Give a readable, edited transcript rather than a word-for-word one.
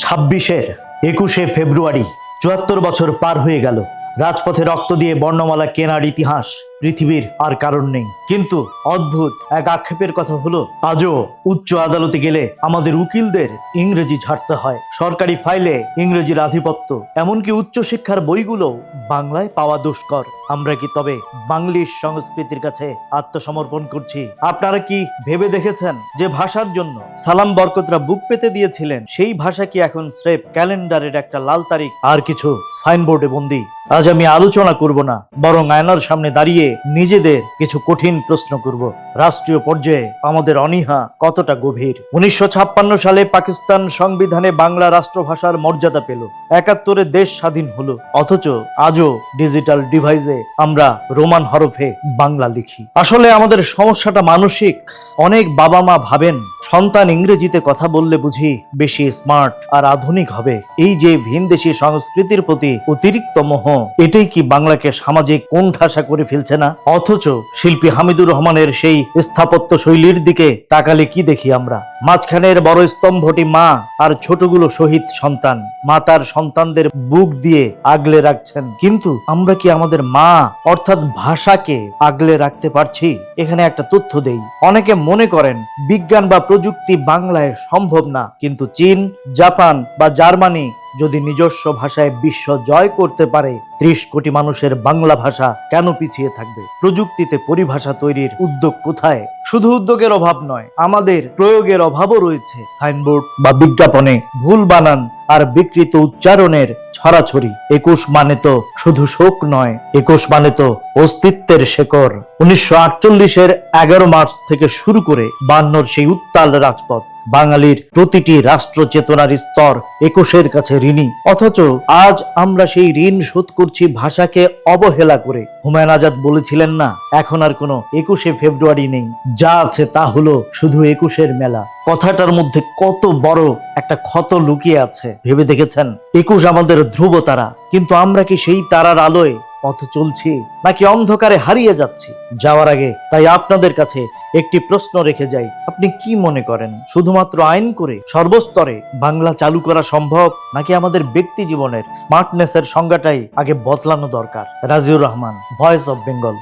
ছাব্বিশের 21শে ফেব্রুয়ারি ৭৪ বছর পার হয়ে গেল। রাজপথে রক্ত দিয়ে বর্ণমালা কেনার ইতিহাস পৃথিবীর আর কারণ নেই। কিন্তু অদ্ভুত এক আক্ষেপের কথা হলো, আজও উচ্চ আদালতে গেলে আমাদের উকিলদের ইংরেজি ঝাড়তে হয়। সরকারি ফাইলে ইংরেজির আধিপত্য, এমনকি উচ্চশিক্ষার বইগুলো বাংলায় পাওয়া দুষ্কর। আমরা কি তবে বাংলিশ সংস্কৃতির কাছে আত্মসমর্পণ করছি? আপনারা কি ভেবে দেখেছেন যে ভাষার জন্য সালাম বরকতরা বুক পেতে দিয়েছিলেন, সেই ভাষা কি এখন স্রেফ ক্যালেন্ডারের একটা লাল তারিখ আর কিছু সাইনবোর্ডে বন্দী? আজ আমি আলোচনা করব না, বরং আয়নার সামনে দাঁড়িয়ে নিজেদের কিছু কঠিন প্রশ্ন করব। রাষ্ট্রীয় পর্যায়ে আমাদের অনীহা কতটা গভীর? 1956 সালে পাকিস্তান সংবিধানে বাংলা রাষ্ট্রভাষার মর্যাদা পেল। 71-এ দেশ স্বাধীন হলো, অথচ আজও ডিজিটাল ডিভাইসে আমরা রোমান হরফে বাংলা লিখি। আসলে আমাদের সমস্যাটা মানসিক। অনেক বাবা মা ভাবেন সন্তান ইংরেজিতে কথা বললে বুঝি বেশি স্মার্ট আর আধুনিক হবে। এই যে ভিনদেশি সংস্কৃতির প্রতি অতিরিক্ত মোহ, এটাই কি বাংলাকে সামাজিক কোণঠাসা করে ফেলছে না? অথচ শিল্পী হামিদুর রহমানের সেই স্থাপত্য শৈলীর দিকে তাকালে কি দেখি আমরা? মাঝখানের বড় স্তম্ভটি মা আর ছোটগুলো শহীদ সন্তান। মা তার সন্তানদের বুক দিয়ে আগলে রাখছেন, কিন্তু আমরা কি আমাদের মা অর্থাৎ ভাষাকে আগলে রাখতে পারছি? এখানে একটা তথ্য দেই। অনেকে মনে করেন বিজ্ঞান বা প্রযুক্তি বাংলায় সম্ভব না, কিন্তু চীন, জাপান বা জার্মানি যদি নিজস্ব ভাষায় বিশ্ব জয় করতে পারে, 30 কোটি মানুষের বাংলা ভাষা কেন পিছিয়ে থাকবে? প্রযুক্তিতে পরিভাষা তৈরির উদ্যোগ কোথায়? শুধু উদ্যোগের অভাব নয়, আমাদের প্রয়োগের অভাবও রয়েছে। সাইনবোর্ড বা বিজ্ঞাপনে ভুল বানান আর বিকৃত উচ্চারণের ছড়াছড়ি। 21 মানে তো শুধু শোক নয়, 21 মানে তো অস্তিত্বের শেকড়। 1948-এর 11 মার্চ থেকে শুরু করে 52-র সেই উত্তাল রাজপথ, বাঙালির প্রতিটি রাষ্ট্র চেতনার স্তর 21-এর কাছে ঋণী। অথচ আজ আমরা সেই ঋণ শোধ করছি ভাষাকে অবহেলা করে। হুমায়ুন আজাদ বলেছিলেন না, এখন আর কোনো 21শে ফেব্রুয়ারি নেই, যা আছে তা হলো শুধু 21-এর মেলা। কথাটার মধ্যে কত বড় একটা ক্ষত লুকিয়ে আছে ভেবে দেখেছেন? 21 আমাদের ধ্রুব তারা, কিন্তু আমরা কি সেই তারার আলোয় পথ চলছি, নাকি অন্ধকারে হারিয়ে যাচ্ছি? যাওয়ার আগে তাই আপনাদের কাছে একটি প্রশ্ন রেখে যাই। আপনি কি মনে করেন, শুধুমাত্র আইন করে সর্বস্তরে বাংলা চালু করা সম্ভব, নাকি আমাদের ব্যক্তি জীবনের স্মার্টনেসের সংজ্ঞাটাই আগে বদলানো দরকার? Raziur Rahman, voice of Bengal.